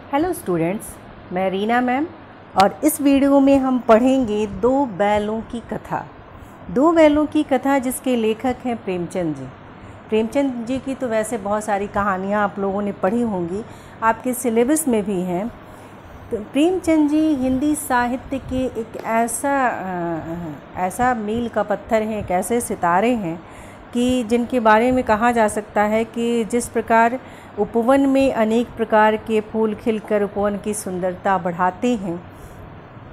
Hello students, मैं Reena ma'am और इस वीडियो में हम पढ़ेंगे दो बैलों की कथा। दो बैलों की कथा जिसके लेखक हैं प्रेमचंद जी। प्रेमचंद जी की तो वैसे बहुत सारी कहानियाँ आप लोगों ने पढ़ी होंगी, आपके सिलेबस में भी हैं। तो प्रेमचंद जी हिंदी साहित्य के एक ऐसा मील का पत्थर हैं, एक ऐसे सितारे हैं कि जिनके बारे में कहा जा सकता है कि जिस प्रकार उपवन में अनेक प्रकार के फूल खिलकर उपवन की सुंदरता बढ़ाते हैं,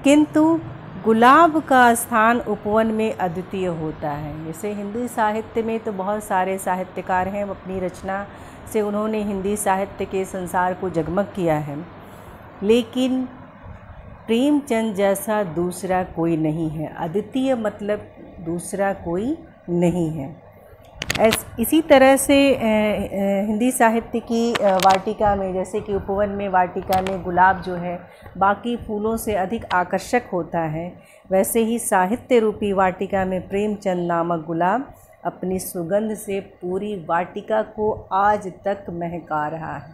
किंतु गुलाब का स्थान उपवन में अद्वितीय होता है। जैसे हिंदी साहित्य में तो बहुत सारे साहित्यकार हैं, अपनी रचना से उन्होंने हिंदी साहित्य के संसार को जगमग किया है, लेकिन प्रेमचंद जैसा दूसरा कोई नहीं है। अद्वितीय मतलब दूसरा कोई नहीं है। इसी तरह से हिंदी साहित्य की वाटिका में, जैसे कि उपवन में वाटिका में गुलाब जो है बाकी फूलों से अधिक आकर्षक होता है, वैसे ही साहित्य रूपी वाटिका में प्रेमचंद नामक गुलाब अपनी सुगंध से पूरी वाटिका को आज तक महका रहा है।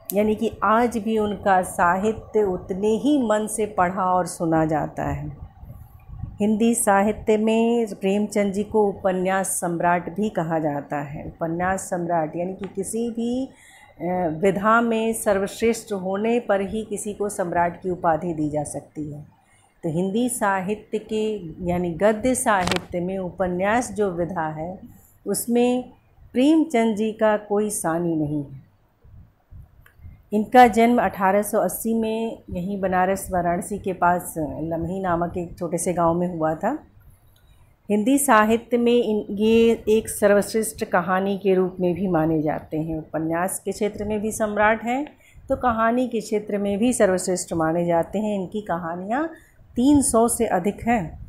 यानी कि आज भी उनका साहित्य उतने ही मन से पढ़ा और सुना जाता है। हिंदी साहित्य में प्रेमचंद जी को उपन्यास सम्राट भी कहा जाता है। उपन्यास सम्राट यानी कि किसी भी विधा में सर्वश्रेष्ठ होने पर ही किसी को सम्राट की उपाधि दी जा सकती है। तो हिंदी साहित्य के यानी गद्य साहित्य में उपन्यास जो विधा है, उसमें प्रेमचंद जी का कोई सानी नहीं है। इनका जन्म 1880 में यहीं बनारस वाराणसी के पास लम्ही नामक एक छोटे से गांव में हुआ था। हिंदी साहित्य में ये एक सर्वश्रेष्ठ कहानी के रूप में भी माने जाते हैं। उपन्यास के क्षेत्र में भी सम्राट हैं, तो कहानी के क्षेत्र में भी सर्वश्रेष्ठ माने जाते हैं। इनकी कहानियाँ 300 से अधिक हैं।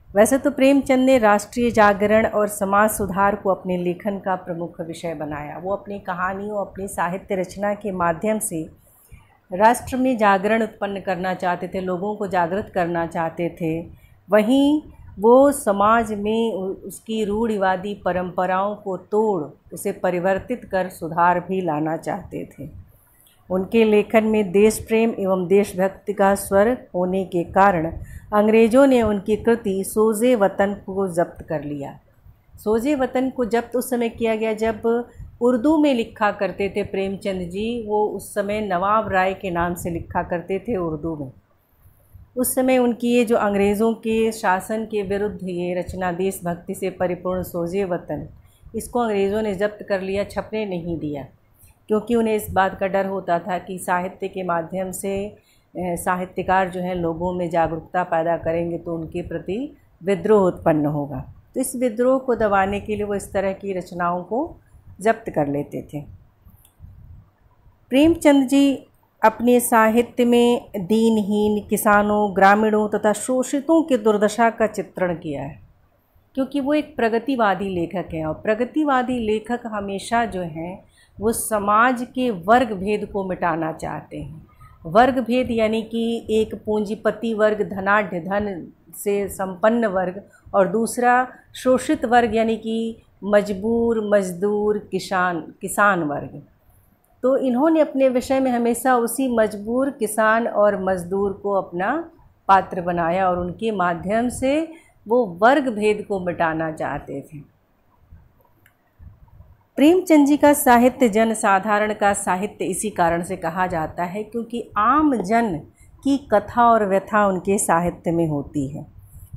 वैसे तो प्रेमचंद ने राष्ट्रीय जागरण और समाज सुधार को अपने लेखन का प्रमुख विषय बनाया। वो अपनी कहानियों, अपनी साहित्य रचना के माध्यम से राष्ट्र में जागरण उत्पन्न करना चाहते थे, लोगों को जागृत करना चाहते थे। वहीं वो समाज में उसकी रूढ़िवादी परंपराओं को तोड़ उसे परिवर्तित कर सुधार भी लाना चाहते थे। उनके लेखन में देश प्रेम एवं देशभक्ति का स्वर होने के कारण अंग्रेज़ों ने उनकी कृति सोजे वतन को जब्त कर लिया। सोजे वतन को जब्त उस समय किया गया जब उर्दू में लिखा करते थे प्रेमचंद जी। वो उस समय नवाब राय के नाम से लिखा करते थे उर्दू में। उस समय उनकी ये जो अंग्रेज़ों के शासन के विरुद्ध ये रचना देशभक्ति से परिपूर्ण सोजे वतन, इसको अंग्रेज़ों ने जब्त कर लिया, छपने नहीं दिया, क्योंकि उन्हें इस बात का डर होता था कि साहित्य के माध्यम से साहित्यकार जो हैं लोगों में जागरूकता पैदा करेंगे तो उनके प्रति विद्रोह उत्पन्न होगा। तो इस विद्रोह को दबाने के लिए वो इस तरह की रचनाओं को जब्त कर लेते थे। प्रेमचंद जी अपने साहित्य में दीनहीन किसानों, ग्रामीणों तथा शोषितों की दुर्दशा का चित्रण किया है, क्योंकि वो एक प्रगतिवादी लेखक हैं। और प्रगतिवादी लेखक हमेशा जो हैं वो समाज के वर्ग भेद को मिटाना चाहते हैं। वर्ग भेद यानी कि एक पूंजीपति वर्ग, धनाढ्य, धन से संपन्न वर्ग, और दूसरा शोषित वर्ग यानी कि मजबूर, मजदूर, किसान वर्ग। तो इन्होंने अपने विषय में हमेशा उसी मजबूर, किसान और मजदूर को अपना पात्र बनाया और उनके माध्यम से वो वर्ग भेद को मिटाना चाहते थे। प्रेमचंद जी का साहित्य जनसाधारण का साहित्य इसी कारण से कहा जाता है, क्योंकि आम जन की कथा और व्यथा उनके साहित्य में होती है।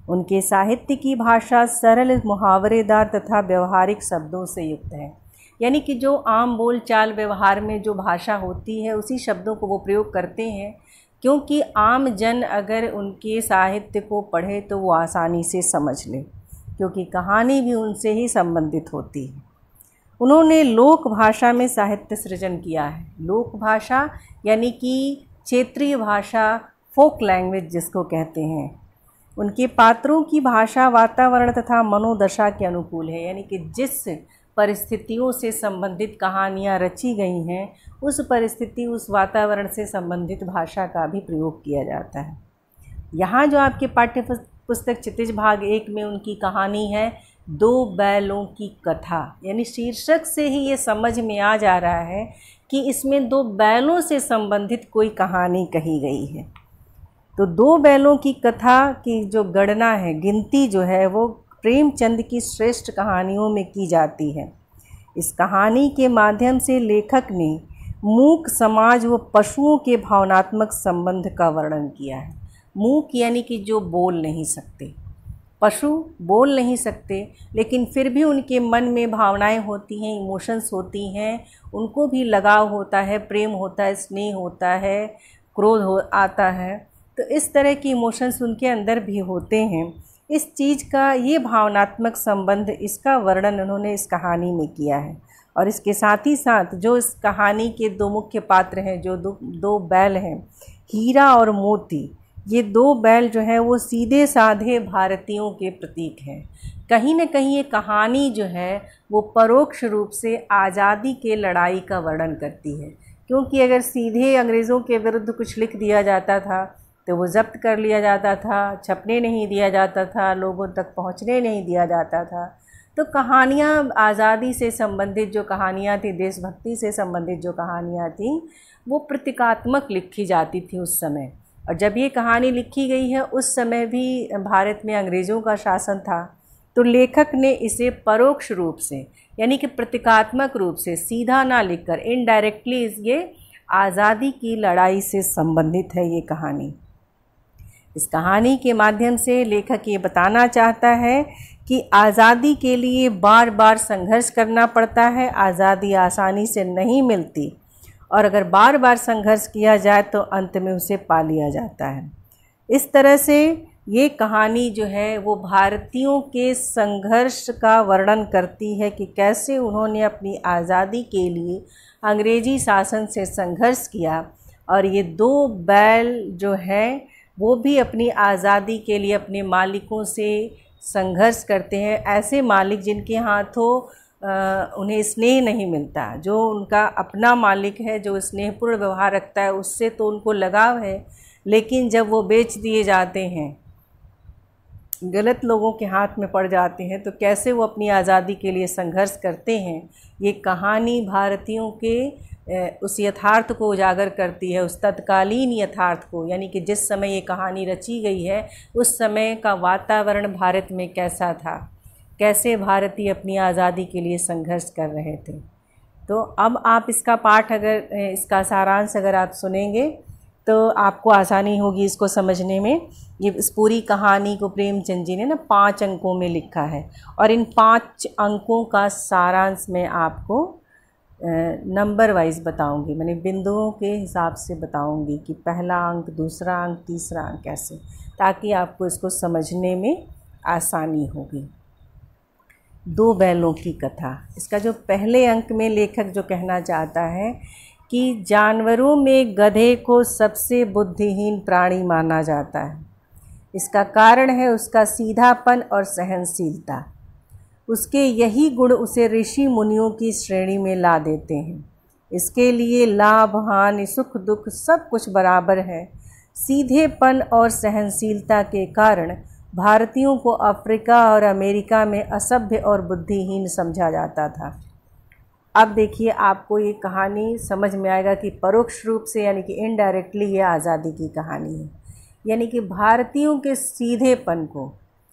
उनके साहित्य की भाषा सरल, मुहावरेदार तथा व्यवहारिक शब्दों से युक्त है। यानी कि जो आम बोल चाल व्यवहार में जो भाषा होती है, उसी शब्दों को वो प्रयोग करते हैं, क्योंकि आम जन अगर उनके साहित्य को पढ़े तो वो आसानी से समझ ले, क्योंकि कहानी भी उनसे ही संबंधित होती है। उन्होंने लोक भाषा में साहित्य सृजन किया है। लोक भाषा यानी कि क्षेत्रीय भाषा, फोक लैंग्वेज जिसको कहते हैं। उनके पात्रों की भाषा वातावरण तथा मनोदशा के अनुकूल है, यानी कि जिस परिस्थितियों से संबंधित कहानियाँ रची गई हैं, उस परिस्थिति, उस वातावरण से संबंधित भाषा का भी प्रयोग किया जाता है। यहाँ जो आपके पाठ्य पुस्तक क्षितिज भाग 1 में उनकी कहानी है दो बैलों की कथा, यानी शीर्षक से ही ये समझ में आ जा रहा है कि इसमें दो बैलों से संबंधित कोई कहानी कही गई है। तो दो बैलों की कथा की जो गणना है, गिनती जो है, वो प्रेमचंद की श्रेष्ठ कहानियों में की जाती है। इस कहानी के माध्यम से लेखक ने मूक समाज व पशुओं के भावनात्मक संबंध का वर्णन किया है। मूक यानी कि जो बोल नहीं सकते, पशु बोल नहीं सकते, लेकिन फिर भी उनके मन में भावनाएं होती हैं, इमोशंस होती हैं, उनको भी लगाव होता है, प्रेम होता है, स्नेह होता है, क्रोध आता है। तो इस तरह की इमोशंस उनके अंदर भी होते हैं। इस चीज़ का ये भावनात्मक संबंध, इसका वर्णन उन्होंने इस कहानी में किया है। और इसके साथ ही साथ जो इस कहानी के दो मुख्य पात्र हैं, जो दो बैल हैं, हीरा और मोती, ये दो बैल जो है वो सीधे साधे भारतीयों के प्रतीक हैं। कहीं न कहीं ये कहानी जो है वो परोक्ष रूप से आज़ादी के लड़ाई का वर्णन करती है, क्योंकि अगर सीधे अंग्रेज़ों के विरुद्ध कुछ लिख दिया जाता था तो वो ज़ब्त कर लिया जाता था, छपने नहीं दिया जाता था, लोगों तक पहुंचने नहीं दिया जाता था। तो कहानियाँ, आज़ादी से संबंधित जो कहानियाँ थी, देशभक्ति से संबंधित जो कहानियाँ थीं, वो प्रतीकात्मक लिखी जाती थी उस समय। और जब ये कहानी लिखी गई है, उस समय भी भारत में अंग्रेज़ों का शासन था, तो लेखक ने इसे परोक्ष रूप से, यानी कि प्रतीकात्मक रूप से, सीधा ना लिखकर इनडायरेक्टली ये आज़ादी की लड़ाई से संबंधित है ये कहानी। इस कहानी के माध्यम से लेखक ये बताना चाहता है कि आज़ादी के लिए बार बार संघर्ष करना पड़ता है, आज़ादी आसानी से नहीं मिलती, और अगर बार बार संघर्ष किया जाए तो अंत में उसे पा लिया जाता है। इस तरह से ये कहानी जो है वो भारतीयों के संघर्ष का वर्णन करती है कि कैसे उन्होंने अपनी आज़ादी के लिए अंग्रेज़ी शासन से संघर्ष किया। और ये दो बैल जो हैं वो भी अपनी आज़ादी के लिए अपने मालिकों से संघर्ष करते हैं, ऐसे मालिक जिनके हाथों उन्हें स्नेह नहीं मिलता। जो उनका अपना मालिक है, जो स्नेहपूर्ण व्यवहार रखता है, उससे तो उनको लगाव है, लेकिन जब वो बेच दिए जाते हैं, गलत लोगों के हाथ में पड़ जाते हैं, तो कैसे वो अपनी आज़ादी के लिए संघर्ष करते हैं। ये कहानी भारतीयों के उस यथार्थ को उजागर करती है, उस तत्कालीन यथार्थ को, यानी कि जिस समय ये कहानी रची गई है उस समय का वातावरण भारत में कैसा था, कैसे भारतीय अपनी आज़ादी के लिए संघर्ष कर रहे थे। तो अब आप इसका पाठ, अगर इसका सारांश अगर आप सुनेंगे तो आपको आसानी होगी इसको समझने में। ये इस पूरी कहानी को प्रेमचंद जी ने ना 5 अंकों में लिखा है, और इन 5 अंकों का सारांश मैं आपको नंबर वाइज बताऊंगी, मैंने बिंदुओं के हिसाब से बताऊंगी कि पहला अंक, दूसरा अंक, तीसरा अंक कैसे, ताकि आपको इसको समझने में आसानी होगी। दो बैलों की कथा, इसका जो पहले अंक में लेखक जो कहना चाहता है कि जानवरों में गधे को सबसे बुद्धिहीन प्राणी माना जाता है। इसका कारण है उसका सीधापन और सहनशीलता। उसके यही गुण उसे ऋषि मुनियों की श्रेणी में ला देते हैं। इसके लिए लाभ, हानि, सुख, दुख सब कुछ बराबर है। सीधेपन और सहनशीलता के कारण भारतीयों को अफ्रीका और अमेरिका में असभ्य और बुद्धिहीन समझा जाता था। अब देखिए, आपको ये कहानी समझ में आएगा कि परोक्ष रूप से, यानी कि इनडायरेक्टली, ये आज़ादी की कहानी है। यानी कि भारतीयों के सीधेपन को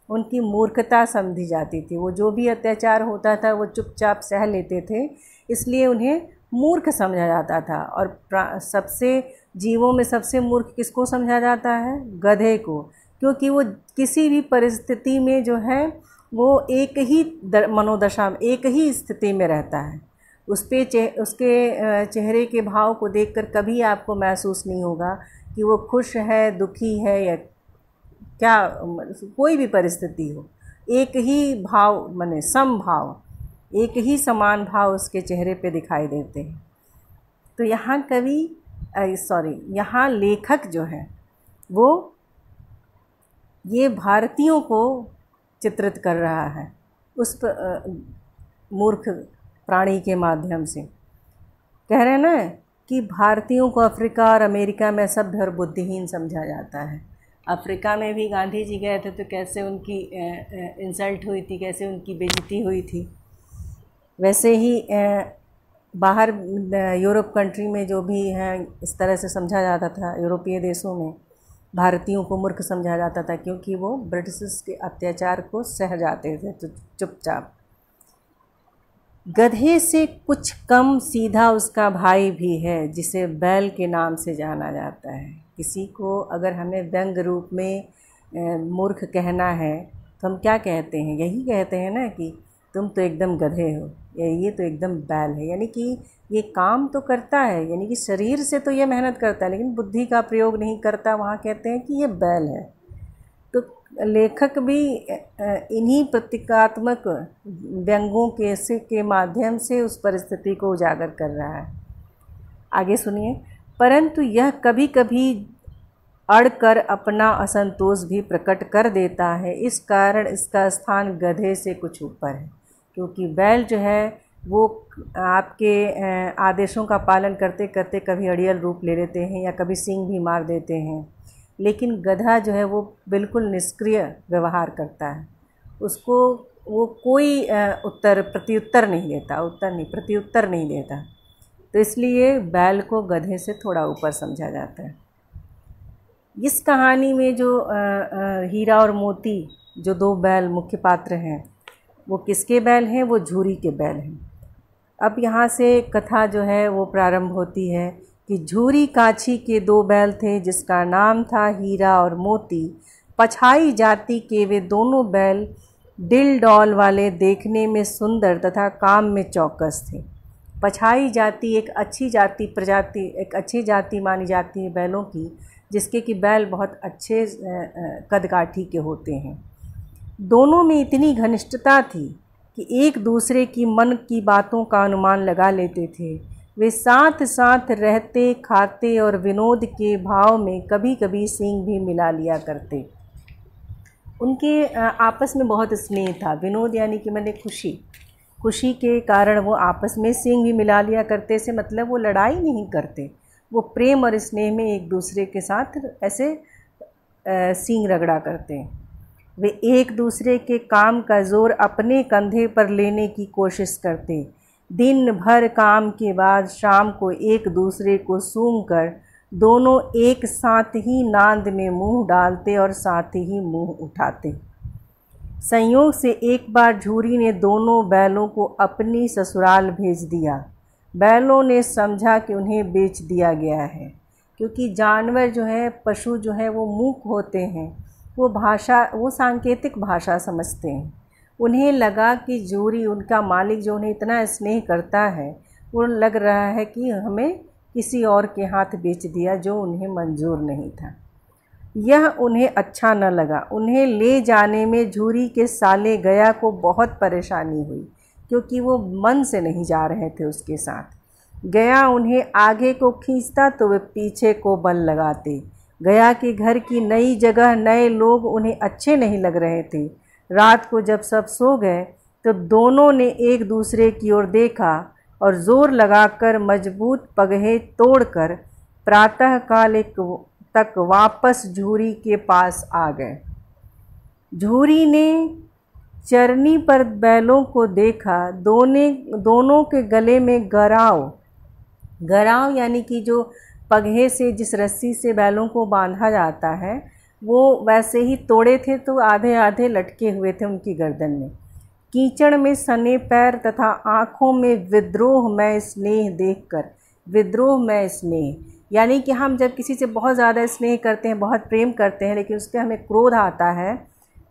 उनकी मूर्खता समझी जाती थी। वो जो भी अत्याचार होता था वो चुपचाप सह लेते थे, इसलिए उन्हें मूर्ख समझा जाता था। और सबसे जीवों में सबसे मूर्ख किसको समझा जाता है? गधे को, क्योंकि वो किसी भी परिस्थिति में जो है वो एक ही मनोदशा में, एक ही स्थिति में रहता है। उसके चेहरे के भाव को देखकर कभी आपको महसूस नहीं होगा कि वो खुश है, दुखी है, या क्या, कोई भी परिस्थिति हो, एक ही भाव, माने समभाव, एक ही समान भाव उसके चेहरे पे दिखाई देते हैं। तो यहाँ यहाँ लेखक जो है वो ये भारतीयों को चित्रित कर रहा है उस मूर्ख प्राणी के माध्यम से। कह रहे हैं ना कि भारतीयों को अफ्रीका और अमेरिका में सभ्य और बुद्धिहीन समझा जाता है। अफ्रीका में भी गांधी जी गए थे तो कैसे उनकी इंसल्ट हुई थी, कैसे उनकी बेइज्जती हुई थी। वैसे ही बाहर यूरोप कंट्री में जो भी हैं इस तरह से समझा जाता था, यूरोपीय देशों में भारतीयों को मूर्ख समझा जाता था क्योंकि वो ब्रिटिश के अत्याचार को सह जाते थे तो चुपचाप। गधे से कुछ कम सीधा उसका भाई भी है जिसे बैल के नाम से जाना जाता है। किसी को अगर हमें व्यंग रूप में मूर्ख कहना है तो हम क्या कहते हैं, यही कहते हैं ना कि तुम तो एकदम गधे हो या ये तो एकदम बैल है। यानी कि ये काम तो करता है, यानी कि शरीर से तो ये मेहनत करता है लेकिन बुद्धि का प्रयोग नहीं करता, वहाँ कहते हैं कि ये बैल है। तो लेखक भी इन्हीं प्रतीकात्मक व्यंगों के माध्यम से उस परिस्थिति को उजागर कर रहा है। आगे सुनिए। परंतु यह कभी कभी अड़कर अपना असंतोष भी प्रकट कर देता है, इस कारण इसका स्थान गधे से कुछ ऊपर है। क्योंकि बैल जो है वो आपके आदेशों का पालन करते करते कभी अड़ियल रूप ले लेते हैं या कभी सींग भी मार देते हैं, लेकिन गधा जो है वो बिल्कुल निष्क्रिय व्यवहार करता है। उसको वो कोई प्रत्युत्तर नहीं देता। तो इसलिए बैल को गधे से थोड़ा ऊपर समझा जाता है। इस कहानी में जो हीरा और मोती जो दो बैल मुख्य पात्र हैं, वो किसके बैल हैं? वो झूरी के बैल हैं। अब यहाँ से कथा जो है वो प्रारंभ होती है कि झूरी काछी के दो बैल थे जिसका नाम था हीरा और मोती। पछाई जाति के वे दोनों बैल डिल डॉल वाले, देखने में सुंदर तथा काम में चौकस थे। पछाई जाति एक अच्छी जाति मानी जाती है बैलों की, जिसके कि बैल बहुत अच्छे कदकाठी के होते हैं। दोनों में इतनी घनिष्ठता थी कि एक दूसरे की मन की बातों का अनुमान लगा लेते थे। वे साथ साथ रहते, खाते और विनोद के भाव में कभी कभी सींग भी मिला लिया करते। उनके आपस में बहुत स्नेह था। विनोद यानी कि मैंने खुशी के कारण वो आपस में सींग भी मिला लिया करते से मतलब वो लड़ाई नहीं करते, वो प्रेम और स्नेह में एक दूसरे के साथ ऐसे सींग रगड़ा करते हैं। वे एक दूसरे के काम का जोर अपने कंधे पर लेने की कोशिश करते। दिन भर काम के बाद शाम को एक दूसरे को सूंघकर दोनों एक साथ ही नांद में मुंह डालते और साथ ही मुंह उठाते। संयोग से एक बार झूरी ने दोनों बैलों को अपनी ससुराल भेज दिया। बैलों ने समझा कि उन्हें बेच दिया गया है, क्योंकि जानवर जो है, पशु जो है वो मूक होते हैं, वो सांकेतिक भाषा समझते हैं। उन्हें लगा कि झूरी, उनका मालिक जो उन्हें इतना स्नेह करता है, वो लग रहा है कि हमें किसी और के हाथ बेच दिया, जो उन्हें मंजूर नहीं था। यह उन्हें अच्छा न लगा। उन्हें ले जाने में झूरी के साले गया को बहुत परेशानी हुई, क्योंकि वो मन से नहीं जा रहे थे उसके साथ। गया उन्हें आगे को खींचता तो वे पीछे को बल लगाते। गया के घर की नई जगह, नए लोग उन्हें अच्छे नहीं लग रहे थे। रात को जब सब सो गए तो दोनों ने एक दूसरे की ओर देखा और जोर लगाकर मजबूत पगहे तोड़कर प्रातःकाल तक वापस झूरी के पास आ गए। झूरी ने चरनी पर बैलों को देखा। दोनों के गले में गराव यानी कि जो पगहे से जिस रस्सी से बैलों को बांधा जाता है, वो वैसे ही तोड़े थे, तो आधे आधे लटके हुए थे उनकी गर्दन में। कीचड़ में सने पैर तथा आँखों में विद्रोहमय स्नेह देखकर, विद्रोहमय स्नेह यानी कि हम जब किसी से बहुत ज़्यादा स्नेह करते हैं, बहुत प्रेम करते हैं, लेकिन उस पर हमें क्रोध आता है,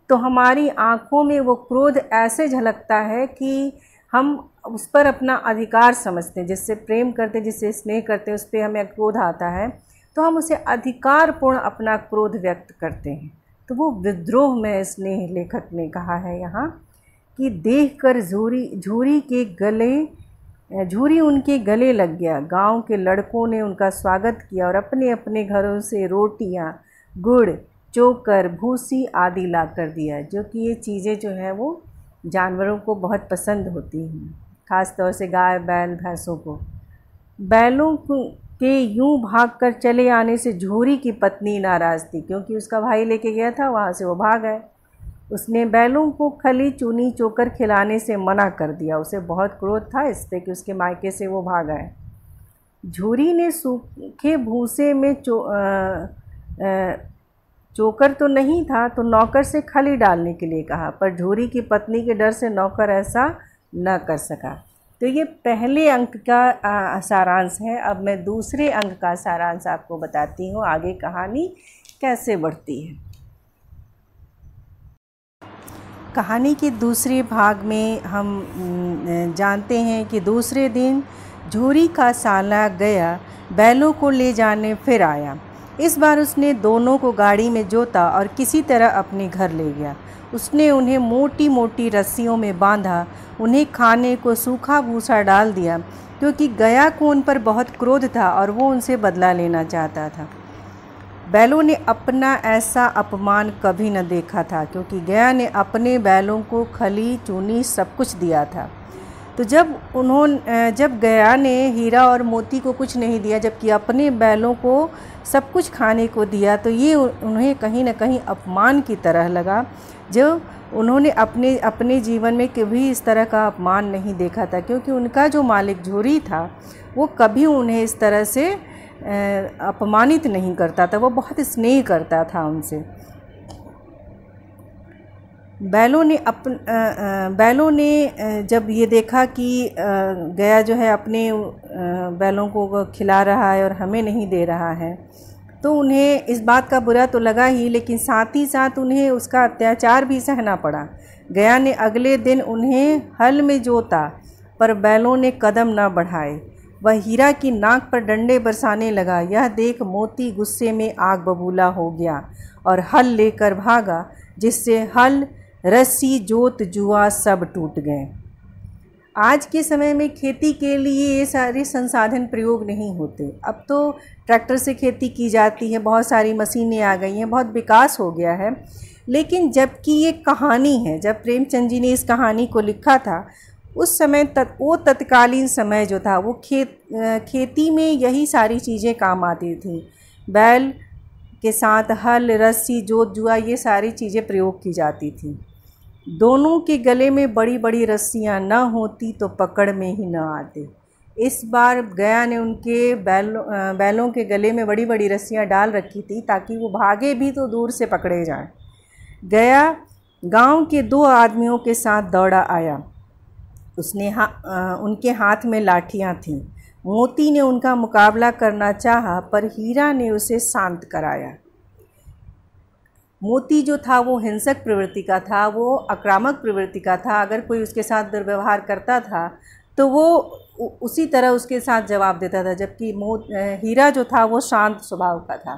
तो हमारी आँखों में वो क्रोध ऐसे झलकता है कि हम उस पर अपना अधिकार समझते हैं। जिससे प्रेम करते हैं, जिससे स्नेह करते हैं, उस पर हमें क्रोध आता है तो हम उसे अधिकारपूर्ण अपना क्रोध व्यक्त करते हैं। तो वो विद्रोह में स्नेह लेखक ने कहा है यहाँ कि देखकर झूरी उनके गले लग गया। गांव के लड़कों ने उनका स्वागत किया और अपने अपने घरों से रोटियां, गुड़, चोकर, भूसी आदि ला कर दिया, जो कि ये चीज़ें जो है वो जानवरों को बहुत पसंद होती हैं, ख़ास तौर से गाय, बैल, भैंसों को। बैलों के यूं भागकर चले आने से झूरी की पत्नी नाराज़ थी, क्योंकि उसका भाई लेके गया था, वहाँ से वो भाग गए। उसने बैलों को खली चूनी चोकर खिलाने से मना कर दिया। उसे बहुत क्रोध था इस पे कि उसके मायके से वो भाग आए। झूरी ने सूखे भूसे में चोकर तो नहीं था, तो नौकर से खली डालने के लिए कहा, पर झूरी की पत्नी के डर से नौकर ऐसा न कर सका। तो ये पहले अंक का सारांश है। अब मैं दूसरे अंक का सारांश आपको बताती हूँ, आगे कहानी कैसे बढ़ती है। कहानी के दूसरे भाग में हम जानते हैं कि दूसरे दिन झूरी का साला गया बैलों को ले जाने फिर आया। इस बार उसने दोनों को गाड़ी में जोता और किसी तरह अपने घर ले गया। उसने उन्हें मोटी मोटी रस्सियों में बांधा, उन्हें खाने को सूखा भूसा डाल दिया, क्योंकि गया को उन पर बहुत क्रोध था और वो उनसे बदला लेना चाहता था। बैलों ने अपना ऐसा अपमान कभी न देखा था, क्योंकि गया ने अपने बैलों को खली चूनी सब कुछ दिया था। तो जब गया ने हीरा और मोती को कुछ नहीं दिया, जबकि अपने बैलों को सब कुछ खाने को दिया, तो ये उन्हें कहीं न कहीं अपमान की तरह लगा, जो उन्होंने अपने जीवन में कभी इस तरह का अपमान नहीं देखा था, क्योंकि उनका जो मालिक झूरी था वो कभी उन्हें इस तरह से अपमानित नहीं करता था, वो बहुत स्नेह करता था उनसे। बैलों ने जब ये देखा कि गया जो है अपने बैलों को खिला रहा है और हमें नहीं दे रहा है, तो उन्हें इस बात का बुरा तो लगा ही, लेकिन साथ ही साथ उन्हें उसका अत्याचार भी सहना पड़ा। गया ने अगले दिन उन्हें हल में जोता, पर बैलों ने कदम न बढ़ाए। वह हीरा की नाक पर डंडे बरसाने लगा। यह देख मोती गुस्से में आग बबूला हो गया और हल लेकर भागा, जिससे हल, रस्सी, जोत, जुआ सब टूट गए। आज के समय में खेती के लिए ये सारे संसाधन प्रयोग नहीं होते। अब तो ट्रैक्टर से खेती की जाती है, बहुत सारी मशीनें आ गई हैं, बहुत विकास हो गया है। लेकिन जबकि ये कहानी है, जब प्रेमचंद जी ने इस कहानी को लिखा था, उस समय वो तत्कालीन समय जो था वो खेती में यही सारी चीज़ें काम आती थी। बैल के साथ हल, रस्सी, जोत, जुआ, ये सारी चीज़ें प्रयोग की जाती थी। दोनों के गले में बड़ी बड़ी रस्सियाँ न होती तो पकड़ में ही न आते। इस बार गया ने उनके बैलों के गले में बड़ी बड़ी रस्सियाँ डाल रखी थी, ताकि वो भागे भी तो दूर से पकड़े जाएं। गया गांव के 2 आदमियों के साथ दौड़ा आया। उनके हाथ में लाठियाँ थीं। मोती ने उनका मुकाबला करना चाहा, पर हीरा ने उसे शांत कराया। मोती जो था वो हिंसक प्रवृत्ति का था, वो आक्रामक प्रवृत्ति का था। अगर कोई उसके साथ दुर्व्यवहार करता था तो वो उसी तरह उसके साथ जवाब देता था, जबकि हीरा जो था वो शांत स्वभाव का था।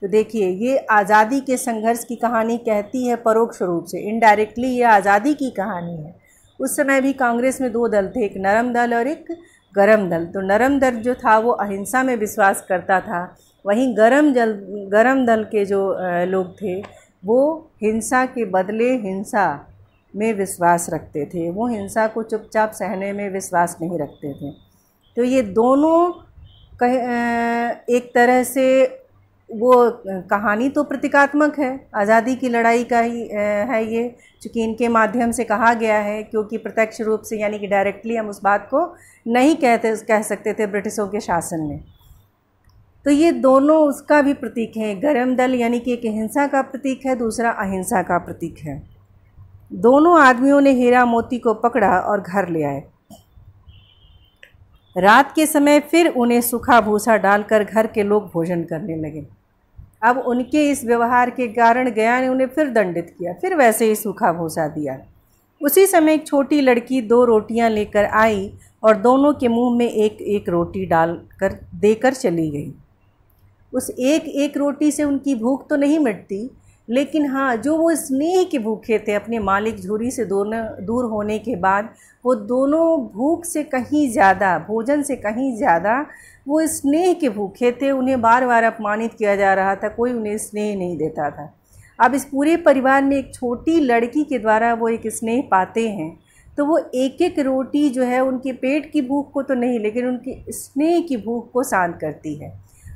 तो देखिए, ये आज़ादी के संघर्ष की कहानी कहती है परोक्ष रूप से, इनडायरेक्टली ये आज़ादी की कहानी है। उस समय भी कांग्रेस में 2 दल थे, एक नरम दल और एक गरम दल। तो नरम दल जो था वो अहिंसा में विश्वास करता था, वहीं गरम दल के जो लोग थे वो हिंसा के बदले हिंसा में विश्वास रखते थे। वो हिंसा को चुपचाप सहने में विश्वास नहीं रखते थे। तो ये दोनों एक तरह से वो कहानी तो प्रतीकात्मक है, आज़ादी की लड़ाई का ही है ये, चूँकि इनके माध्यम से कहा गया है, क्योंकि प्रत्यक्ष रूप से यानी कि डायरेक्टली हम उस बात को नहीं कह सकते थे ब्रिटिशों के शासन में। तो ये दोनों उसका भी प्रतीक है। गरम दल यानी कि एक हिंसा का प्रतीक है, दूसरा अहिंसा का प्रतीक है। दोनों आदमियों ने हीरा मोती को पकड़ा और घर ले आए। रात के समय फिर उन्हें सूखा भूसा डालकर घर के लोग भोजन करने लगे। अब उनके इस व्यवहार के कारण गया ने उन्हें फिर दंडित किया, फिर वैसे ही सूखा भूसा दिया। उसी समय एक छोटी लड़की 2 रोटियां लेकर आई और दोनों के मुंह में एक एक रोटी डालकर देकर चली गई। उस एक एक रोटी से उनकी भूख तो नहीं मिटती, लेकिन हाँ, जो वो स्नेह के भूखे थे अपने मालिक झूरी से दूर होने के बाद, वो दोनों भूख से कहीं ज़्यादा, भोजन से कहीं ज़्यादा वो स्नेह के भूखे थे। उन्हें बार बार अपमानित किया जा रहा था, कोई उन्हें स्नेह नहीं देता था। अब इस पूरे परिवार में एक छोटी लड़की के द्वारा वो एक स्नेह पाते हैं, तो वो एक एक रोटी जो है उनके पेट की भूख को तो नहीं, लेकिन उनकी स्नेह की भूख को शांत करती है।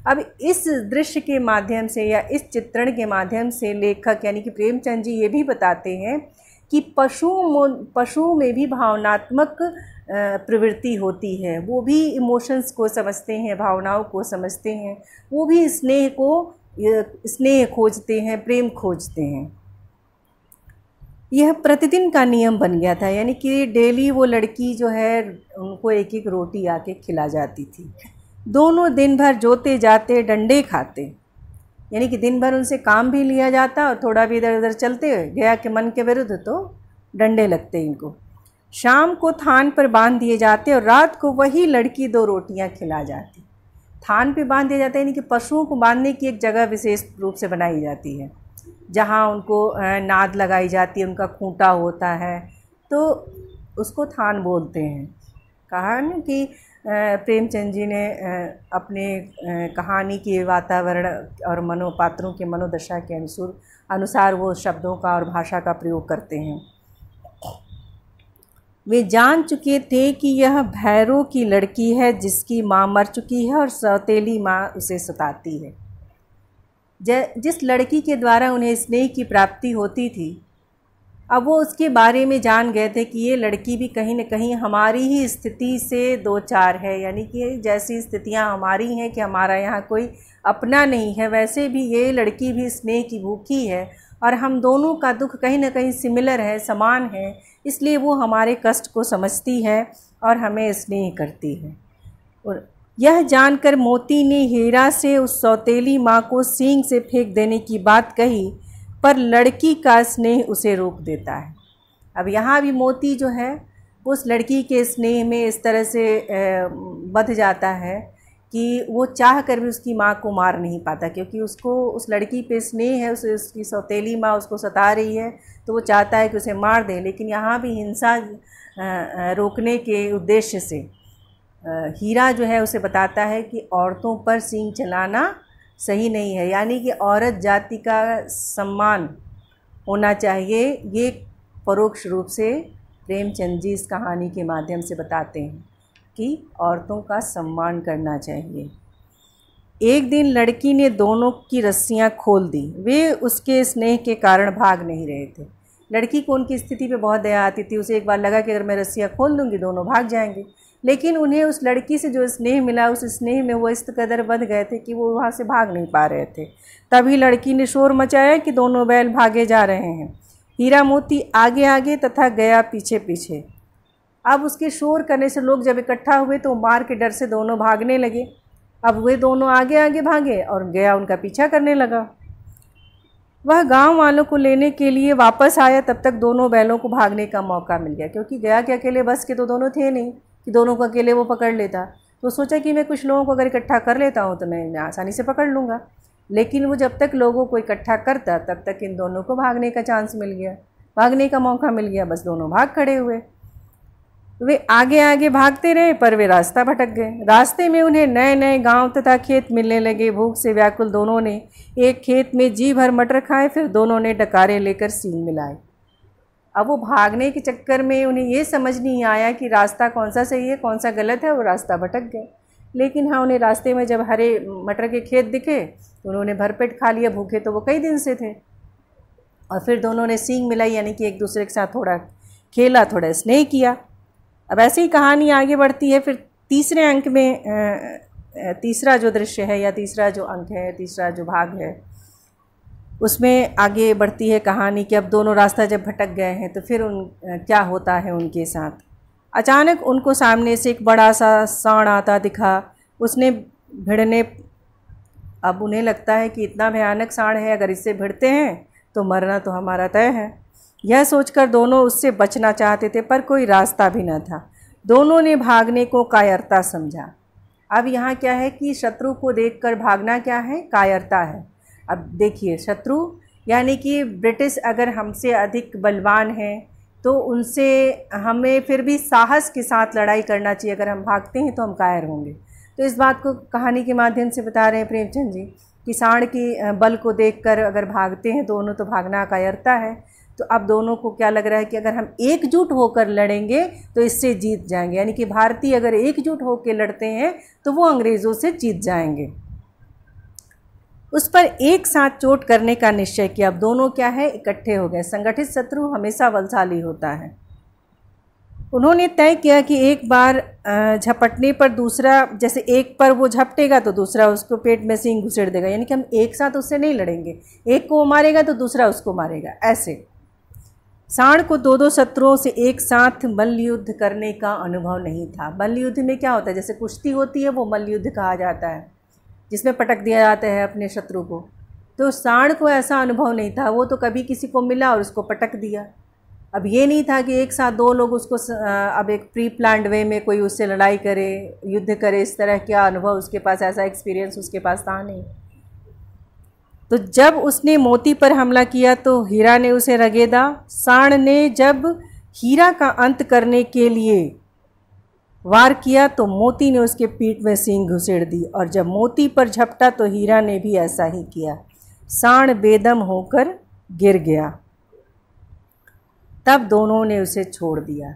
अब इस दृश्य के माध्यम से या इस चित्रण के माध्यम से लेखक यानी कि प्रेमचंद जी ये भी बताते हैं कि पशु में भी भावनात्मक प्रवृत्ति होती है, वो भी इमोशंस को समझते हैं, भावनाओं को समझते हैं, वो भी स्नेह खोजते हैं, प्रेम खोजते हैं। यह प्रतिदिन का नियम बन गया था, यानी कि डेली वो लड़की जो है उनको एक एक रोटी आके खिला जाती थी। दोनों दिन भर जोते जाते, डंडे खाते, यानी कि दिन भर उनसे काम भी लिया जाता और थोड़ा भी इधर उधर चलते हुए गया के मन के विरुद्ध तो डंडे लगते इनको। शाम को थान पर बांध दिए जाते और रात को वही लड़की 2 रोटियां खिला जाती। थान पे बांध दिया जाता है, यानी कि पशुओं को बांधने की एक जगह विशेष रूप से बनाई जाती है, जहाँ उनको नाद लगाई जाती है, उनका खूंटा होता है, तो उसको थान बोलते हैं। कहा ना कि प्रेमचंद जी ने अपने कहानी के वातावरण और पात्रों के मनोदशा के अनुसार वो शब्दों का और भाषा का प्रयोग करते हैं। वे जान चुके थे कि यह भैरों की लड़की है जिसकी माँ मर चुकी है और सौतेली माँ उसे सताती है। जिस लड़की के द्वारा उन्हें स्नेह की प्राप्ति होती थी, अब वो उसके बारे में जान गए थे कि ये लड़की भी कहीं न कहीं हमारी ही स्थिति से दो चार है, यानी कि जैसी स्थितियां हमारी हैं कि हमारा यहाँ कोई अपना नहीं है, वैसे भी ये लड़की भी स्नेह की भूखी है और हम दोनों का दुख कहीं न कहीं सिमिलर है, समान है, इसलिए वो हमारे कष्ट को समझती है और हमें स्नेह करती है। और यह जानकर मोती ने हीरा से उस सौतेली माँ को सींग से फेंक देने की बात कही, पर लड़की का स्नेह उसे रोक देता है। अब यहाँ भी मोती जो है उस लड़की के स्नेह में इस तरह से बंध जाता है कि वो चाह कर भी उसकी माँ को मार नहीं पाता, क्योंकि उसको उस लड़की पे स्नेह है, उसकी सौतेली माँ उसको सता रही है, तो वो चाहता है कि उसे मार दे। लेकिन यहाँ भी हिंसा रोकने के उद्देश्य से हीरा जो है उसे बताता है कि औरतों पर सींग चलाना सही नहीं है, यानी कि औरत जाति का सम्मान होना चाहिए। ये परोक्ष रूप से प्रेमचंद जी इस कहानी के माध्यम से बताते हैं कि औरतों का सम्मान करना चाहिए। एक दिन लड़की ने दोनों की रस्सियां खोल दी। वे उसके स्नेह के कारण भाग नहीं रहे थे। लड़की को उनकी स्थिति पे बहुत दया आती थी। उसे एक बार लगा कि अगर मैं रस्सियां खोल दूंगी दोनों भाग जाएंगे, लेकिन उन्हें उस लड़की से जो स्नेह मिला, उस स्नेह में वो इस कदर बंध गए थे कि वो वहाँ से भाग नहीं पा रहे थे। तभी लड़की ने शोर मचाया कि दोनों बैल भागे जा रहे हैं। हीरा मोती आगे आगे तथा गया पीछे पीछे। अब उसके शोर करने से लोग जब इकट्ठा हुए तो मार के डर से दोनों भागने लगे। अब वे दोनों आगे आगे भागे और गया उनका पीछा करने लगा। वह गांव वालों को लेने के लिए वापस आया, तब तक दोनों बैलों को भागने का मौका मिल गया, क्योंकि गया के अकेले बस के तो दोनों थे नहीं कि दोनों को अकेले वो पकड़ लेता। तो सोचा कि मैं कुछ लोगों को अगर इकट्ठा कर लेता हूँ तो मैं आसानी से पकड़ लूँगा। लेकिन वो जब तक लोगों को इकट्ठा करता तब तक इन दोनों को भागने का चांस मिल गया, भागने का मौका मिल गया। बस दोनों भाग खड़े हुए। वे आगे आगे भागते रहे, पर वे रास्ता भटक गए। रास्ते में उन्हें नए नए गांव तथा खेत मिलने लगे। भूख से व्याकुल दोनों ने एक खेत में जी भर मटर खाए, फिर दोनों ने डकारे लेकर सींग मिलाए। अब वो भागने के चक्कर में उन्हें ये समझ नहीं आया कि रास्ता कौन सा सही है कौन सा गलत है, वो रास्ता भटक गए। लेकिन हाँ, उन्हें रास्ते में जब हरे मटर के खेत दिखे तो उन्होंने भरपेट खा लिया। भूखे तो वो कई दिन से थे। और फिर दोनों ने सींग मिलाई, यानी कि एक दूसरे के साथ थोड़ा खेला, थोड़ा स्नेह किया। अब ऐसे ही कहानी आगे बढ़ती है। फिर तीसरे अंक में तीसरा जो दृश्य है या तीसरा जो अंक है, तीसरा जो भाग है, उसमें आगे बढ़ती है कहानी कि अब दोनों रास्ता जब भटक गए हैं तो फिर क्या होता है उनके साथ। अचानक उनको सामने से एक बड़ा सा सांड आता दिखा। उसने भिड़ने, अब उन्हें लगता है कि इतना भयानक सांड है, अगर इससे भिड़ते हैं तो मरना तो हमारा तय है। यह सोचकर दोनों उससे बचना चाहते थे, पर कोई रास्ता भी न था। दोनों ने भागने को कायरता समझा। अब यहाँ क्या है कि शत्रु को देखकर भागना क्या है, कायरता है। अब देखिए, शत्रु यानी कि ब्रिटिश अगर हमसे अधिक बलवान है तो उनसे हमें फिर भी साहस के साथ लड़ाई करना चाहिए। अगर हम भागते हैं तो हम कायर होंगे। तो इस बात को कहानी के माध्यम से बता रहे हैं प्रेमचंद जी कि सांड की बल को देखकर अगर भागते हैं दोनों तो भागना कायरता है। तो अब दोनों को क्या लग रहा है कि अगर हम एकजुट होकर लड़ेंगे तो इससे जीत जाएंगे, यानी कि भारतीय अगर एकजुट होकर लड़ते हैं तो वो अंग्रेज़ों से जीत जाएंगे। उस पर एक साथ चोट करने का निश्चय किया। अब दोनों क्या है, इकट्ठे हो गए। संगठित शत्रु हमेशा बलशाली होता है। उन्होंने तय किया कि एक बार झपटने पर दूसरा, जैसे एक पर वो झपटेगा तो दूसरा उसको पेट में सींग घुसेड़ देगा, यानी कि हम एक साथ उससे नहीं लड़ेंगे, एक को वो मारेगा तो दूसरा उसको मारेगा। ऐसे सांड को दो दो शत्रुओं से एक साथ मल्ल युद्ध करने का अनुभव नहीं था। मल्ल युद्ध में क्या होता है, जैसे कुश्ती होती है वो मल्ल युद्ध कहा जाता है, जिसमें पटक दिया जाता है अपने शत्रु को। तो सांड को ऐसा अनुभव नहीं था, वो तो कभी किसी को मिला और उसको पटक दिया। अब ये नहीं था कि एक साथ दो लोग उसको अब एक प्री प्लान्ड वे में कोई उससे लड़ाई करे, युद्ध करे, इस तरह क्या अनुभव उसके पास, ऐसा एक्सपीरियंस उसके पास था नहीं। तो जब उसने मोती पर हमला किया तो हीरा ने उसे रगेदा। सांड ने जब हीरा का अंत करने के लिए वार किया तो मोती ने उसके पीठ में सींग घुसेड़ दी, और जब मोती पर झपटा तो हीरा ने भी ऐसा ही किया। सांड बेदम होकर गिर गया। तब दोनों ने उसे छोड़ दिया।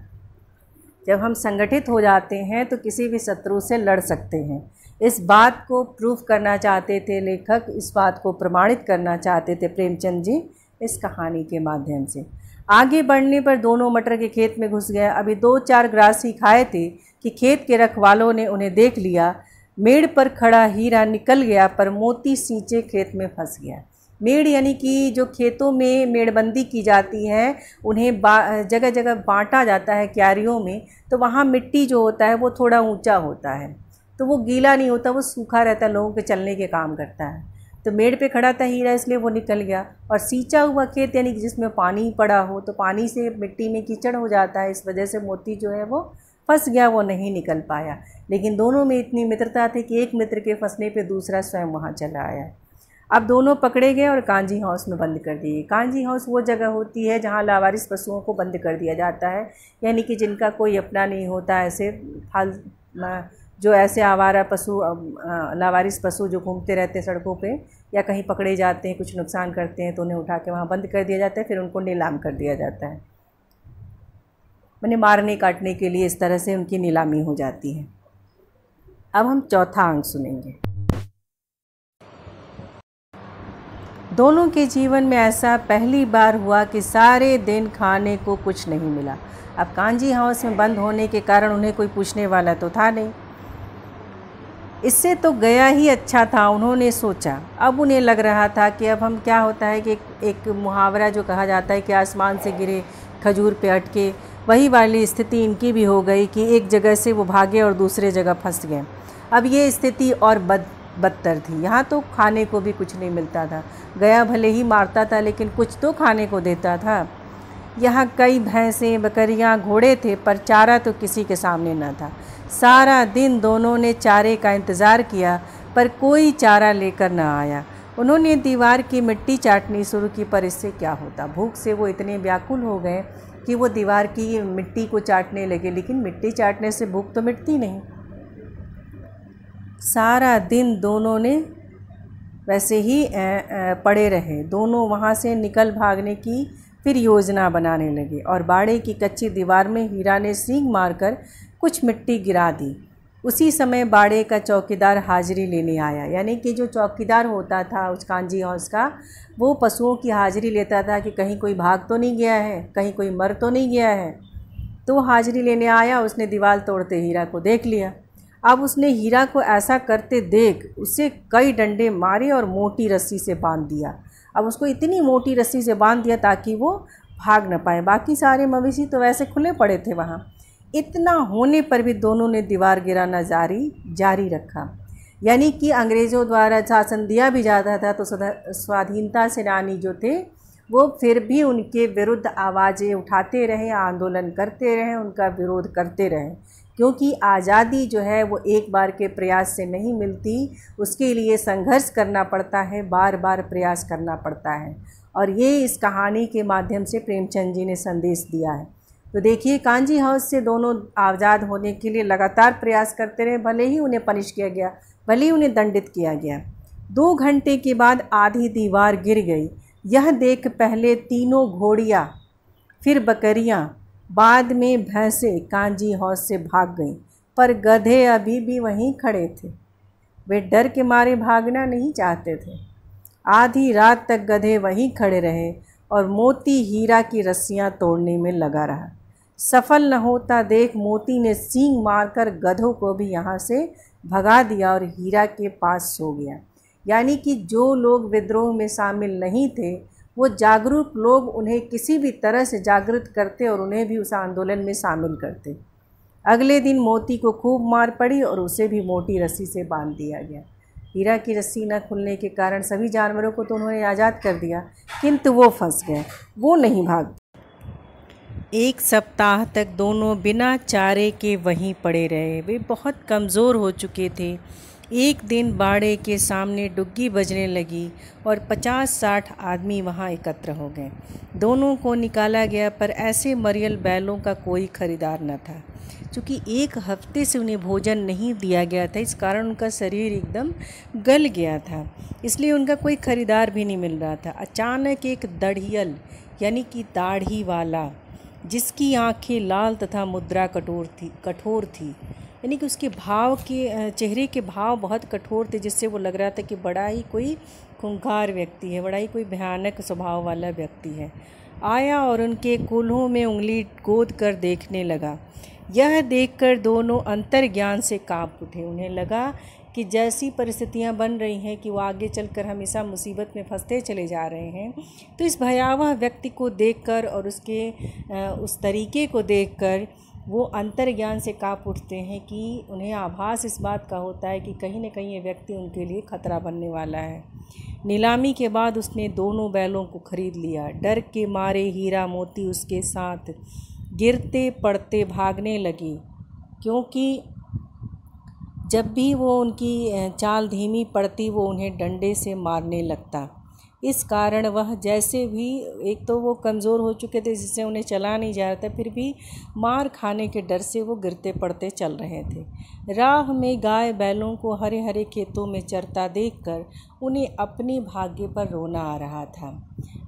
जब हम संगठित हो जाते हैं तो किसी भी शत्रु से लड़ सकते हैं। इस बात को प्रूफ करना चाहते थे लेखक, इस बात को प्रमाणित करना चाहते थे प्रेमचंद जी इस कहानी के माध्यम से। आगे बढ़ने पर दोनों मटर के खेत में घुस गए। अभी 2-4 ग्रासी खाए थे कि खेत के रखवालों ने उन्हें देख लिया। मेड़ पर खड़ा हीरा निकल गया पर मोती सींचे खेत में फंस गया। मेड़ यानी कि जो खेतों में मेड़बंदी की जाती है, उन्हें जगह जगह बांटा जाता है क्यारियों में, तो वहाँ मिट्टी जो होता है वो थोड़ा ऊंचा होता है, तो वो गीला नहीं होता, वो सूखा रहता है, लोगों के चलने के काम करता है। तो मेड़ पे खड़ा था हीरा, इसलिए वो निकल गया। और सींचा हुआ खेत यानी कि जिसमें पानी पड़ा हो, तो पानी से मिट्टी में कीचड़ हो जाता है, इस वजह से मोती जो है वो फंस गया, वो नहीं निकल पाया। लेकिन दोनों में इतनी मित्रता थी कि एक मित्र के फंसने पे दूसरा स्वयं वहाँ चला आया। अब दोनों पकड़े गए और कांजी हाउस में बंद कर दिए। कांजी हाउस वो जगह होती है जहाँ लावारिस पशुओं को बंद कर दिया जाता है, यानी कि जिनका कोई अपना नहीं होता, ऐसे जो ऐसे आवारा पशु, लावारिस पशु जो घूमते रहते हैं सड़कों पे या कहीं पकड़े जाते हैं, कुछ नुकसान करते हैं, तो उन्हें उठा के वहाँ बंद कर दिया जाता है, फिर उनको नीलाम कर दिया जाता है। मैंने मारने काटने के लिए इस तरह से उनकी नीलामी हो जाती है। अब हम चौथा अंक सुनेंगे। दोनों के जीवन में ऐसा पहली बार हुआ कि सारे दिन खाने को कुछ नहीं मिला। अब कांजी हाउस में बंद होने के कारण उन्हें कोई पूछने वाला तो था नहीं, इससे तो गया ही अच्छा था, उन्होंने सोचा। अब उन्हें लग रहा था कि अब हम, क्या होता है कि एक मुहावरा जो कहा जाता है कि आसमान से गिरे खजूर पे अटके, वही वाली स्थिति इनकी भी हो गई कि एक जगह से वो भागे और दूसरे जगह फंस गए। अब ये स्थिति और बदतर थी। यहाँ तो खाने को भी कुछ नहीं मिलता था। गया भले ही मारता था लेकिन कुछ तो खाने को देता था। यहाँ कई भैंसें, बकरियाँ, घोड़े थे पर चारा तो किसी के सामने न था। सारा दिन दोनों ने चारे का इंतज़ार किया पर कोई चारा लेकर न आया। उन्होंने दीवार की मिट्टी चाटनी शुरू की पर इससे क्या होता। भूख से वो इतने व्याकुल हो गए कि वो दीवार की मिट्टी को चाटने लगे, लेकिन मिट्टी चाटने से भूख तो मिटती नहीं। सारा दिन दोनों ने वैसे ही पड़े रहे। दोनों वहाँ से निकल भागने की फिर योजना बनाने लगे और बाड़े की कच्ची दीवार में हीरा ने सींग मारकर कुछ मिट्टी गिरा दी। उसी समय बाड़े का चौकीदार हाजिरी लेने आया, यानी कि जो चौकीदार होता था उस कांजी हाउस का, वो पशुओं की हाजिरी लेता था कि कहीं कोई भाग तो नहीं गया है, कहीं कोई मर तो नहीं गया है। तो वो हाजिरी लेने आया, उसने दीवार तोड़ते हीरा को देख लिया। अब उसने हीरा को ऐसा करते देख उसे कई डंडे मारे और मोटी रस्सी से बांध दिया। अब उसको इतनी मोटी रस्सी से बांध दिया ताकि वो भाग न पाए। बाकी सारे मवेशी तो वैसे खुले पड़े थे वहाँ। इतना होने पर भी दोनों ने दीवार गिराना जारी रखा। यानी कि अंग्रेज़ों द्वारा शासन दिया भी जाता था तो स्वाधीनता सेनानी जो थे वो फिर भी उनके विरुद्ध आवाज़ें उठाते रहे, आंदोलन करते रहे, उनका विरोध करते रहे, क्योंकि आज़ादी जो है वो एक बार के प्रयास से नहीं मिलती, उसके लिए संघर्ष करना पड़ता है, बार बार प्रयास करना पड़ता है। और ये इस कहानी के माध्यम से प्रेमचंद जी ने संदेश दिया है। तो देखिए, कांजी हाउस से दोनों आज़ाद होने के लिए लगातार प्रयास करते रहे, भले ही उन्हें पनिश किया गया, भले ही उन्हें दंडित किया गया। 2 घंटे के बाद आधी दीवार गिर गई। यह देख पहले तीनों घोड़ियाँ, फिर बकरियाँ, बाद में भैंसें कांजी हौस से भाग गईं, पर गधे अभी भी वहीं खड़े थे। वे डर के मारे भागना नहीं चाहते थे। आधी रात तक गधे वहीं खड़े रहे और मोती हीरा की रस्सियां तोड़ने में लगा रहा। सफल न होता देख मोती ने सींग मारकर गधों को भी यहाँ से भगा दिया और हीरा के पास सो गया। यानी कि जो लोग विद्रोह में शामिल नहीं थे, वो जागरूक लोग उन्हें किसी भी तरह से जागृत करते और उन्हें भी उस आंदोलन में शामिल करते। अगले दिन मोती को खूब मार पड़ी और उसे भी मोटी रस्सी से बांध दिया गया। हीरा की रस्सी न खुलने के कारण सभी जानवरों को तो उन्होंने आज़ाद कर दिया, किंतु वो फंस गए, वो नहीं भाग। एक सप्ताह तक दोनों बिना चारे के वहीं पड़े रहे। वे बहुत कमज़ोर हो चुके थे। एक दिन बाड़े के सामने डुग्गी बजने लगी और 50-60 आदमी वहां एकत्र हो गए। दोनों को निकाला गया, पर ऐसे मरियल बैलों का कोई खरीदार न था। क्योंकि एक हफ्ते से उन्हें भोजन नहीं दिया गया था, इस कारण उनका शरीर एकदम गल गया था, इसलिए उनका कोई खरीदार भी नहीं मिल रहा था। अचानक एक दढ़ियल यानी कि दाढ़ी वाला, जिसकी आंखें लाल तथा मुद्रा कठोर थी, यानी कि उसके भाव के चेहरे के भाव बहुत कठोर थे, जिससे वो लग रहा था कि बड़ा ही कोई खूंखार व्यक्ति है, बड़ा ही कोई भयानक स्वभाव वाला व्यक्ति है। आया और उनके कूल्हों में उंगली गोद कर देखने लगा। यह देखकर दोनों अंतर्ज्ञान से कांप उठे। उन्हें लगा कि जैसी परिस्थितियां बन रही हैं कि वो आगे चलकर हमेशा मुसीबत में फंसते चले जा रहे हैं, तो इस भयावह व्यक्ति को देखकर और उसके उस तरीके को देखकर वो अंतर्ज्ञान से काँप उठते हैं कि उन्हें आभास इस बात का होता है कि कहीं न कहीं ये व्यक्ति उनके लिए खतरा बनने वाला है। नीलामी के बाद उसने दोनों बैलों को खरीद लिया। डर के मारे हीरा मोती उसके साथ गिरते पड़ते भागने लगे, क्योंकि जब भी वो उनकी चाल धीमी पड़ती वो उन्हें डंडे से मारने लगता। इस कारण वह जैसे भी, एक तो वो कमज़ोर हो चुके थे जिससे उन्हें चला नहीं जा रहा था, फिर भी मार खाने के डर से वो गिरते पड़ते चल रहे थे। राह में गाय बैलों को हरे हरे खेतों में चरता देखकर उन्हें अपने भाग्य पर रोना आ रहा था।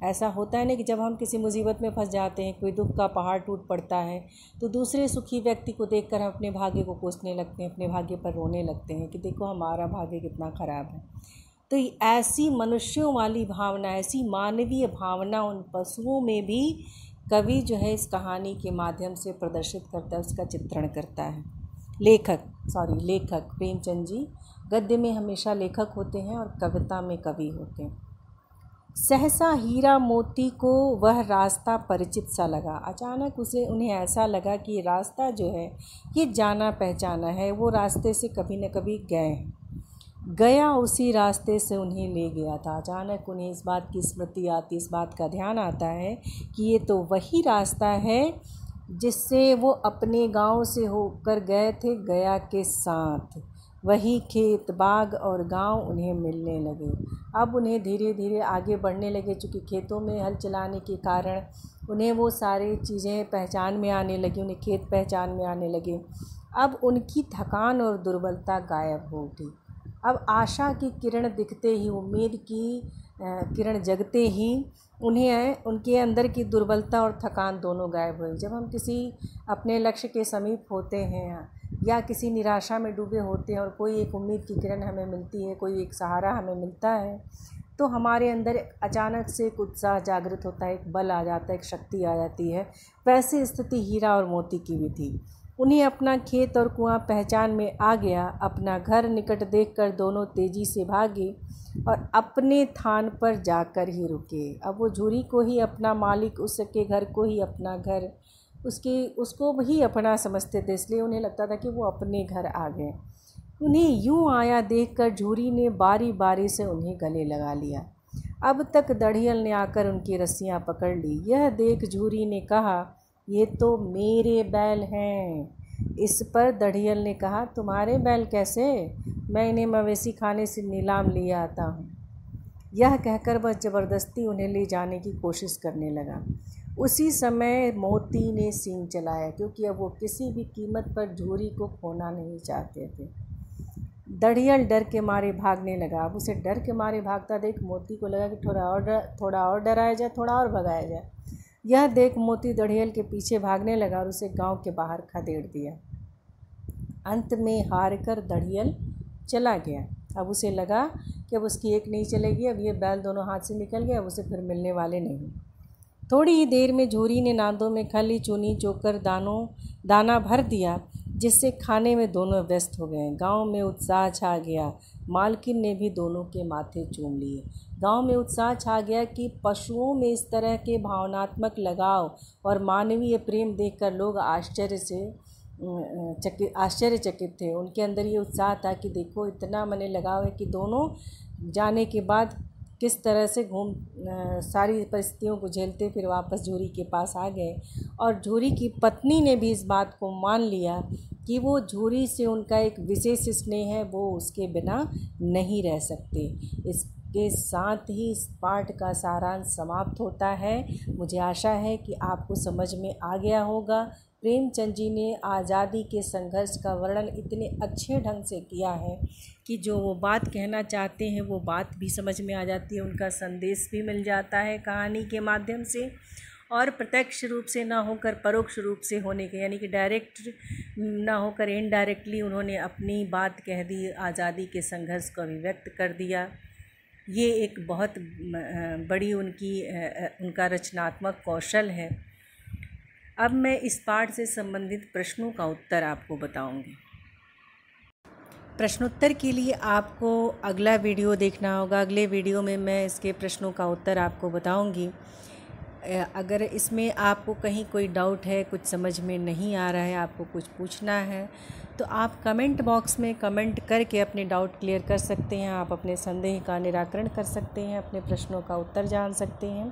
ऐसा होता है ना कि जब हम किसी मुसीबत में फंस जाते हैं, कोई दुख का पहाड़ टूट पड़ता है, तो दूसरे सुखी व्यक्ति को देखकर हम अपने भाग्य को कोसने लगते हैं, अपने भाग्य पर रोने लगते हैं कि देखो हमारा भाग्य कितना ख़राब है। तो ऐसी मनुष्यों वाली भावना, ऐसी मानवीय भावना उन पशुओं में भी कवि जो है इस कहानी के माध्यम से प्रदर्शित करता है, उसका चित्रण करता है। लेखक प्रेमचंद जी गद्य में हमेशा लेखक होते हैं और कविता में कवि होते हैं। सहसा हीरा मोती को वह रास्ता परिचित सा लगा। अचानक उन्हें ऐसा लगा कि ये रास्ता जो है ये जाना पहचाना है, वो रास्ते से कभी न कभी गया उसी रास्ते से उन्हें ले गया था। अचानक उन्हें इस बात की स्मृति आती, इस बात का ध्यान आता है कि ये तो वही रास्ता है जिससे वो अपने गांव से होकर गए थे गया के साथ। वही खेत बाग और गांव उन्हें मिलने लगे। अब उन्हें धीरे धीरे आगे बढ़ने लगे, चूँकि खेतों में हल चलाने के कारण उन्हें वो सारी चीज़ें पहचान में आने लगी, उन्हें खेत पहचान में आने लगे। अब उनकी थकान और दुर्बलता गायब हो उठी। अब आशा की किरण दिखते ही, उम्मीद की किरण जगते ही उन्हें उनके अंदर की दुर्बलता और थकान दोनों गायब हुई। जब हम किसी अपने लक्ष्य के समीप होते हैं या किसी निराशा में डूबे होते हैं और कोई एक उम्मीद की किरण हमें मिलती है, कोई एक सहारा हमें मिलता है, तो हमारे अंदर अचानक से एक उत्साह जागृत होता है, एक बल आ जाता है, एक शक्ति आ जाती है। वैसी स्थिति हीरा और मोती की भी थी। उन्हें अपना खेत और कुआं पहचान में आ गया। अपना घर निकट देखकर दोनों तेजी से भागे और अपने थान पर जाकर ही रुके। अब वो झूरी को ही अपना मालिक, उसके घर को ही अपना घर, उसको ही अपना समझते थे, इसलिए उन्हें लगता था कि वो अपने घर आ गए। उन्हें यूं आया देखकर झूरी ने बारी बारी से उन्हें गले लगा लिया। अब तक दढ़ियल ने आकर उनकी रस्सियां पकड़ ली। यह देख झूरी ने कहा, ये तो मेरे बैल हैं। इस पर दढ़ियल ने कहा, तुम्हारे बैल कैसे? मैं इन्हें मवेशी खाने से नीलाम ले आता हूँ। यह कहकर वह ज़बरदस्ती उन्हें ले जाने की कोशिश करने लगा। उसी समय मोती ने सींग चलाया, क्योंकि अब वो किसी भी कीमत पर झूरी को खोना नहीं चाहते थे। दढ़ियल डर के मारे भागने लगा। अब उसे डर के मारे भागता देख मोती को लगा कि थोड़ा और डराया जाए, थोड़ा और भगाया जाए। यह देख मोती दढ़ियल के पीछे भागने लगा और उसे गांव के बाहर खदेड़ दिया। अंत में हार कर दढ़ियल चला गया। अब उसे लगा कि अब उसकी एक नहीं चलेगी, अब ये बैल दोनों हाथ से निकल गए, अब उसे फिर मिलने वाले नहीं। थोड़ी ही देर में झूरी ने नांदों में खली, चूनी, चोकर, दाना भर दिया, जिससे खाने में दोनों व्यस्त हो गए। गांव में उत्साह छा गया। मालकिन ने भी दोनों के माथे चूम लिए। गांव में उत्साह छा गया कि पशुओं में इस तरह के भावनात्मक लगाव और मानवीय प्रेम देखकर लोग आश्चर्यचकित थे। उनके अंदर ये उत्साह था कि देखो इतना मने लगाव है कि दोनों जाने के बाद किस तरह से सारी परिस्थितियों को झेलते फिर वापस झूरी के पास आ गए। और झूरी की पत्नी ने भी इस बात को मान लिया कि वो झूरी से उनका एक विशेष स्नेह है, वो उसके बिना नहीं रह सकते। इसके साथ ही इस पाठ का सारांश समाप्त होता है। मुझे आशा है कि आपको समझ में आ गया होगा। प्रेमचंद जी ने आज़ादी के संघर्ष का वर्णन इतने अच्छे ढंग से किया है कि जो वो बात कहना चाहते हैं वो बात भी समझ में आ जाती है, उनका संदेश भी मिल जाता है कहानी के माध्यम से, और प्रत्यक्ष रूप से ना होकर परोक्ष रूप से होने के, यानी कि डायरेक्ट ना होकर इनडायरेक्टली उन्होंने अपनी बात कह दी, आज़ादी के संघर्ष को अभिव्यक्त कर दिया। ये एक बहुत बड़ी उनका रचनात्मक कौशल है। अब मैं इस पाठ से संबंधित प्रश्नों का उत्तर आपको बताऊंगी। प्रश्नोत्तर के लिए आपको अगला वीडियो देखना होगा। अगले वीडियो में मैं इसके प्रश्नों का उत्तर आपको बताऊंगी। अगर इसमें आपको कहीं कोई डाउट है, कुछ समझ में नहीं आ रहा है, आपको कुछ पूछना है, तो आप कमेंट बॉक्स में कमेंट करके अपने डाउट क्लियर कर सकते हैं। आप अपने संदेह का निराकरण कर सकते हैं, अपने प्रश्नों का उत्तर जान सकते हैं।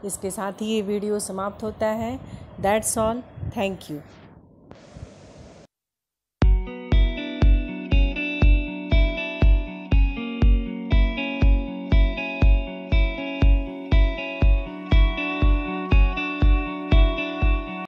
इसके साथ ही ये वीडियो समाप्त होता है। That's all. Thank you.